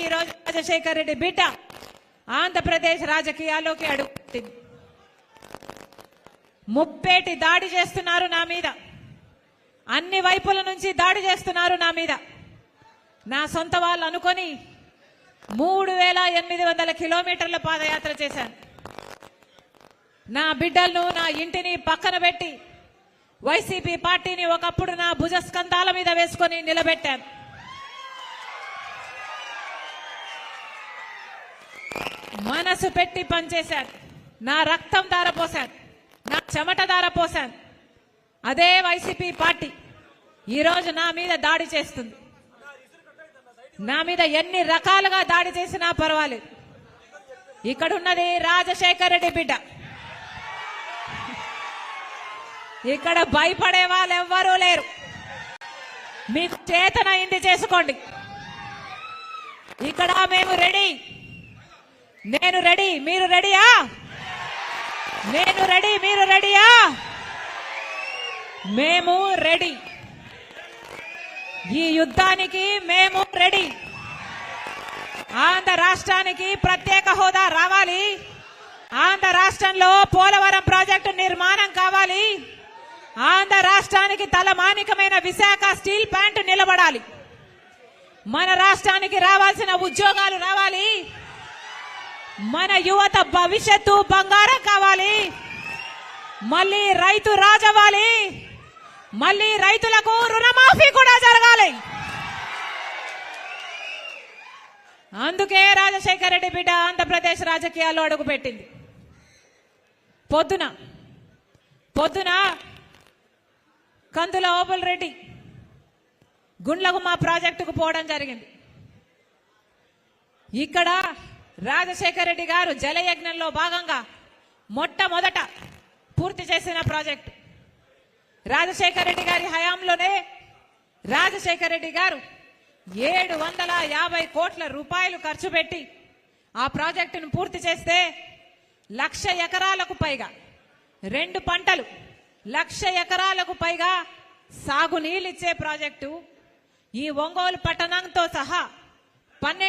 ఈ రోజు రాజశేఖర్ రెడ్డి బిడ్డ ఆంధ్రప్రదేశ్ రాజకీయాల్లోకి అడుగుతుంది. ముప్పేటి దాడి చేస్తున్నారు నా మీద, అన్ని వైపుల నుంచి దాడి చేస్తున్నారు నా మీద. నా సొంత వాళ్ళు అనుకొని 3800 కిలోమీటర్ల పాదయాత్ర చేశాను. నా బిడ్డలను నా ఇంటిని పక్కన పెట్టి వైసీపీ పార్టీని ఒకప్పుడు నా భుజస్కంధాల మీద వేసుకొని నిలబెట్టాను. మనసు పెట్టి పనిచేశాను, నా రక్తం ధారపోశాను, నా చెమట ధారపోశాను. అదే వైసీపీ పార్టీ ఈరోజు నా మీద దాడి చేస్తుంది. నా మీద ఎన్ని రకాలుగా దాడి చేసినా పర్వాలేదు. ఇక్కడున్నది రాజశేఖర్ రెడ్డి బిడ్డ. ఇక్కడ భయపడే వాళ్ళు ఎవ్వరూ లేరు. మీకు చేతనైంది చేసుకోండి. ఇక్కడ మేము రెడీ, నేను రెడీ, మీరు రెడీయా? నేను రెడీ, మీరు రెడీయా? మేము రెడీ. ఈ యుద్ధానికి మేము రెడీ. ఆంధ్ర రాష్ట్రానికి ప్రత్యేక హోదా రావాలి. ఆంధ్ర రాష్ట్రంలో పోలవరం ప్రాజెక్టు నిర్మాణం కావాలి. ఆంధ్ర రాష్ట్రానికి తలమానికమైన విశాఖ స్టీల్ ప్లాంట్ నిలబడాలి. మన రాష్ట్రానికి రావాల్సిన ఉద్యోగాలు రావాలి. మన యువత భవిష్యత్తు బంగారం కావాలి. మళ్ళీ రైతు రాజవ్వాలి. మళ్ళీ రైతులకు రుణమాఫీ కూడా జరగాలి. అందుకే రాజశేఖర్ రెడ్డి బిడ్డ ఆంధ్రప్రదేశ్ రాజకీయాల్లో అడుగుపెట్టింది. పొద్దున కందుల ఓబుల్ రెడ్డి గుండ్లగుమ్మ ప్రాజెక్టుకు పోవడం జరిగింది. ఇక్కడ రాజశేఖర్ రెడ్డి గారు జలయజ్ఞంలో భాగంగా మొట్టమొదట పూర్తి చేసిన ప్రాజెక్టు. రాజశేఖర్ రెడ్డి గారి హయాంలోనే రాజశేఖర్ రెడ్డి గారు 750 కోట్ల రూపాయలు ఖర్చు పెట్టి ఆ ప్రాజెక్టును పూర్తి చేస్తే 1,00,000 ఎకరాలకు పైగా 2 పంటలు 1,00,000 ఎకరాలకు పైగా సాగునీళ్ళిచ్చే ప్రాజెక్టు ఈ ఒంగోలు పట్టణంతో సహా 12